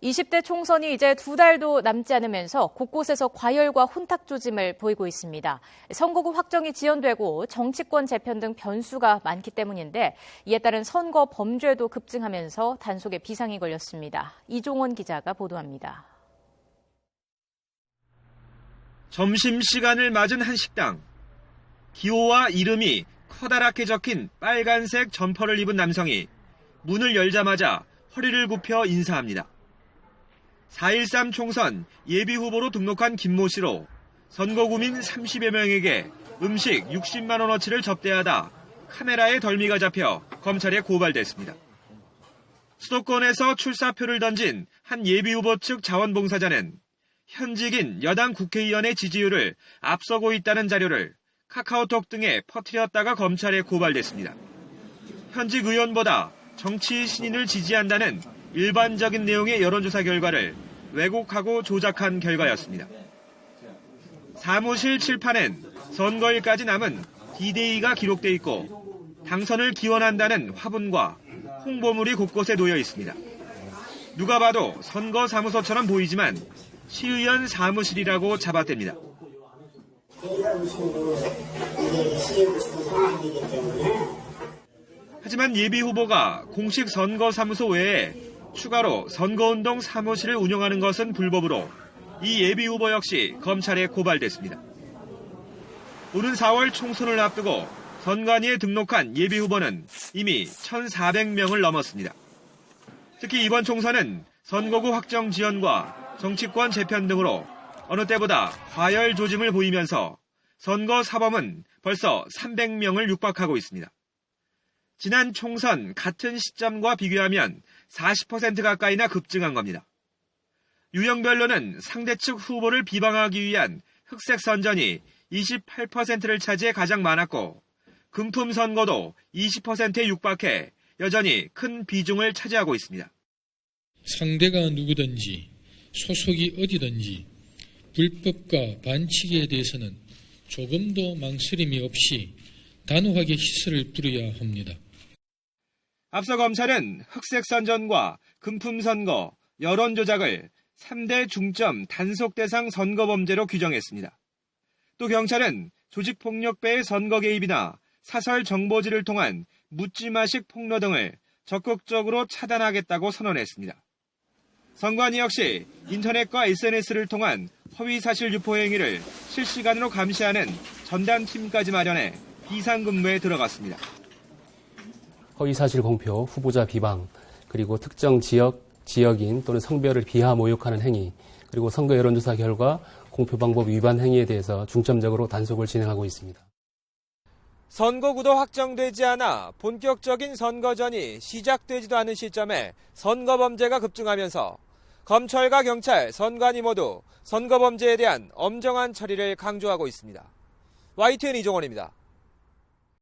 20대 총선이 이제 2달도 남지 않으면서 곳곳에서 과열과 혼탁 조짐을 보이고 있습니다. 선거구 확정이 지연되고 정치권 재편 등 변수가 많기 때문인데 이에 따른 선거 범죄도 급증하면서 단속에 비상이 걸렸습니다. 이종원 기자가 보도합니다. 점심시간을 맞은 한 식당. 기호와 이름이 커다랗게 적힌 빨간색 점퍼를 입은 남성이 문을 열자마자 허리를 굽혀 인사합니다. 4.13 총선 예비후보로 등록한 김모 씨로 선거구민 30여 명에게 음식 60만 원어치를 접대하다 카메라에 덜미가 잡혀 검찰에 고발됐습니다. 수도권에서 출사표를 던진 한 예비후보 측 자원봉사자는 현직인 여당 국회의원의 지지율을 앞서고 있다는 자료를 카카오톡 등에 퍼뜨렸다가 검찰에 고발됐습니다. 현직 의원보다 정치 신인을 지지한다는 일반적인 내용의 여론조사 결과를 왜곡하고 조작한 결과였습니다. 사무실 칠판엔 선거일까지 남은 D-Day가 기록돼 있고 당선을 기원한다는 화분과 홍보물이 곳곳에 놓여 있습니다. 누가 봐도 선거사무소처럼 보이지만 시의원 사무실이라고 잡아댑니다. 하지만 예비후보가 공식 선거사무소 외에 추가로 선거운동 사무실을 운영하는 것은 불법으로 이 예비후보 역시 검찰에 고발됐습니다. 오는 4월 총선을 앞두고 선관위에 등록한 예비후보는 이미 1,400명을 넘었습니다. 특히 이번 총선은 선거구 확정 지연과 정치권 재편 등으로 어느 때보다 과열 조짐을 보이면서 선거 사범은 벌써 300명을 육박하고 있습니다. 지난 총선 같은 시점과 비교하면 40% 가까이나 급증한 겁니다. 유형별로는 상대 측 후보를 비방하기 위한 흑색 선전이 28%를 차지해 가장 많았고 금품 선거도 20%에 육박해 여전히 큰 비중을 차지하고 있습니다. 상대가 누구든지 소속이 어디든지 불법과 반칙에 대해서는 조금도 망설임이 없이 단호하게 시설을 뿌려야 합니다. 앞서 검찰은 흑색 선전과 금품 선거, 여론 조작을 3대 중점 단속 대상 선거 범죄로 규정했습니다. 또 경찰은 조직폭력배의 선거 개입이나 사설 정보지를 통한 묻지마식 폭로 등을 적극적으로 차단하겠다고 선언했습니다. 선관위 역시 인터넷과 SNS를 통한 허위사실 유포 행위를 실시간으로 감시하는 전담팀까지 마련해 비상근무에 들어갔습니다. 허위사실 공표, 후보자 비방, 그리고 특정 지역인 또는 성별을 비하 모욕하는 행위, 그리고 선거 여론조사 결과 공표 방법 위반 행위에 대해서 중점적으로 단속을 진행하고 있습니다. 선거구도 확정되지 않아 본격적인 선거전이 시작되지도 않은 시점에 선거범죄가 급증하면서 검찰과 경찰, 선관위 모두 선거범죄에 대한 엄정한 처리를 강조하고 있습니다. YTN 이종원입니다.